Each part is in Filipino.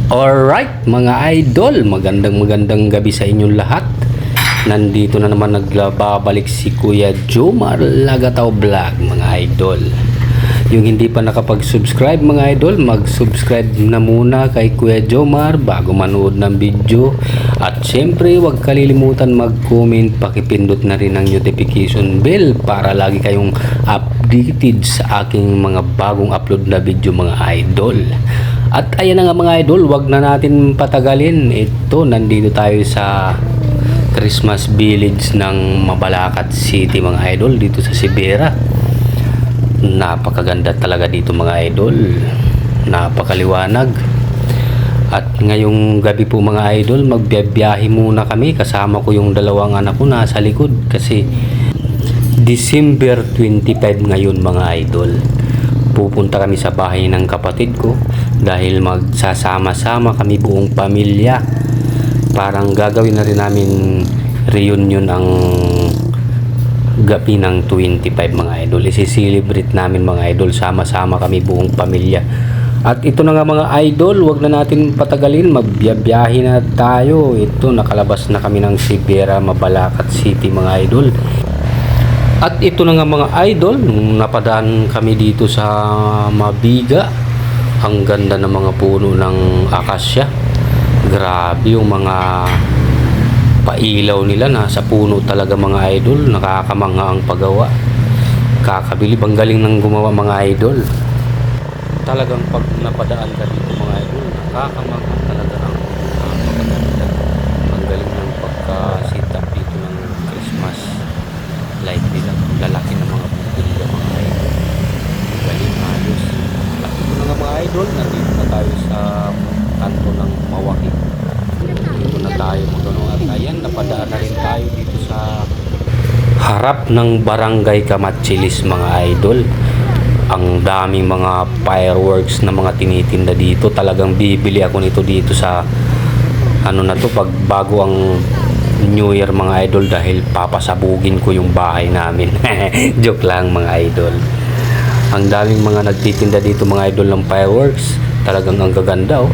Alright mga idol, magandang gabi sa inyong lahat. Nandito na naman nagbabalik si Kuya Jomar Lagataw Vlog mga idol. Yung hindi pa nakapag-subscribe mga idol, mag-subscribe na muna kay Kuya Jomar bago manood ng video. At syempre huwag kalilimutan mag-comment, pakipindot na rin ang notification bell para lagi kayong updated sa aking mga bagong upload na video mga idol. At ayan na nga mga idol, wag na natin patagalin. Ito, nandito tayo sa Christmas Village ng Mabalacat City mga idol, dito sa Sibera. Napakaganda talaga dito mga idol, napakaliwanag. At ngayong gabi po mga idol, magbiyahe muna kami. Kasama ko yung dalawang anak ko nasa likod kasi December 25 ngayon mga idol. Pupunta kami sa bahay ng kapatid ko dahil magsasama-sama kami buong pamilya. Parang gagawin na rin namin reunion ang gabi ng 25 mga idol. Isi-celebrate namin mga idol, sama-sama kami buong pamilya. At ito na nga mga idol, wag na natin patagalin, magbiyahe na tayo. Ito, nakalabas na kami ng Sibera, Mabalacat City mga idol. At ito na nga mga idol, nung napadaan kami dito sa Mabiga, ang ganda ng mga puno ng akasya. Grabe yung mga pailaw nila, nasa puno talaga mga idol. Nakakamangha ang paggawa, kakabilib, ang galing ng gumawa mga idol. Talagang pag napadaan ka dito mga idol, nakakamangha talaga ang pagkaganda. Ang galing ng pagka-setup dito ng Christmas light nila, lalaki ng mga bumbilya mga idol. Galing, ayos. At ito na nga mga idol, nandito na tayo sa kanto ng Mawaki. Dito na tayo magano'n. At ayan, napadaan na rin tayo dito sa harap ng Barangay Kamachilis mga idol. Ang daming mga fireworks na mga tinitinda dito. Talagang bibili ako nito dito sa ano na to, pag bago ang New Year mga idol, dahil papasabugin ko yung bahay namin. Joke lang mga idol. Ang daming mga nagtitinda dito mga idol ng fireworks. Talagang ang gaganda oh.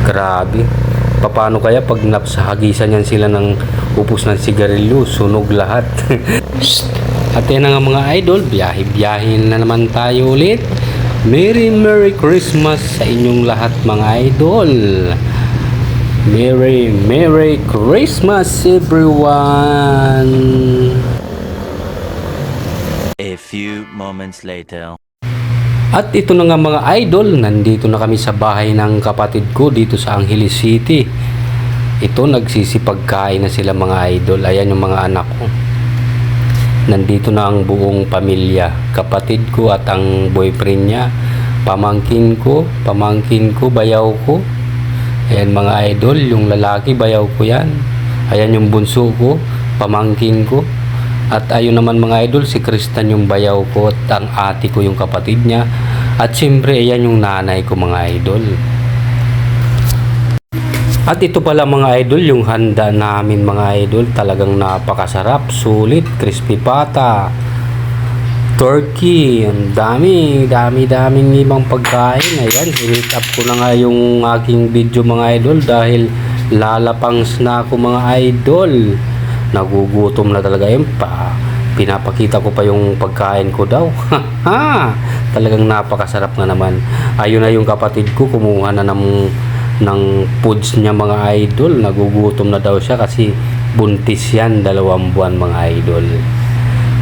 Grabe. Paano kaya pag napsahagisan yan sila ng upos ng sigarilyo, sunog lahat. At yan na nga mga idol, biyahe na naman tayo ulit. Merry Christmas sa inyong lahat mga idol. Merry Christmas everyone. A few moments later. At ito na nga mga idol, nandito na kami sa bahay ng kapatid ko dito sa Angeles City. Ito, nagsisipagkain na sila mga idol. Ayan yung mga anak ko. Nandito na ang buong pamilya. Kapatid ko at ang boyfriend niya. Pamangkin ko, bayaw ko. Ayan mga idol, yung lalaki bayaw ko yan. Ayan yung bunso ko, pamangkin ko. At ayun naman mga idol, si Kristan yung bayaw ko at ang ate ko yung kapatid niya. At siyempre ayan yung nanay ko mga idol. At ito pala mga idol, yung handa namin mga idol. Talagang napakasarap, sulit, crispy pata, turkey, ang daming ibang pagkain. Ayan, hinit up ko na nga yung aking video mga idol dahil lalapangs na ako mga idol. Nagugutom na talaga yun pa. Pinapakita ko pa yung pagkain ko daw. Talagang napakasarap na naman. Ayun na yung kapatid ko, kumuha na ng foods niya mga idol. Nagugutom na daw siya kasi buntis yan, 2 buwan mga idol.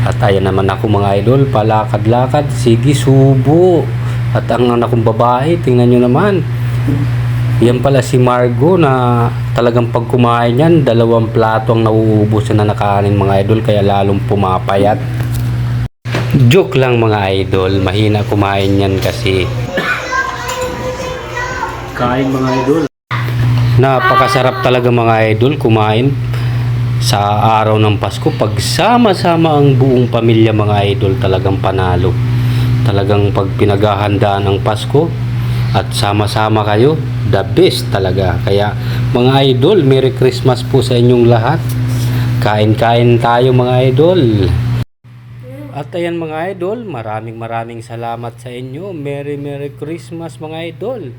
At ayan naman ako mga idol, palakad-lakad, sige subo. At ang anak kong babae, tingnan nyo naman. Yan pala si Margo na talagang pag kumain yan, 2 plato ang nauubos na nakanin mga idol, kaya lalong pumapayat. Joke lang mga idol, mahina kumain yan kasi kain mga idol. Napakasarap talaga mga idol kumain sa araw ng Pasko. Pag sama-sama ang buong pamilya mga idol, talagang panalo. Talagang pag pinaghahandaan ang Pasko at sama-sama kayo, the best talaga. Kaya mga idol, Merry Christmas po sa inyong lahat. Kain-kain tayo mga idol. At ayan mga idol, maraming salamat sa inyo. Merry Christmas mga idol.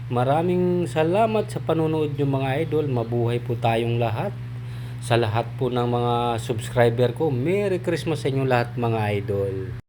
Maraming salamat sa panonood nyo mga idol. Mabuhay po tayong lahat. Sa lahat po ng mga subscriber ko, Merry Christmas sa inyo lahat mga idol.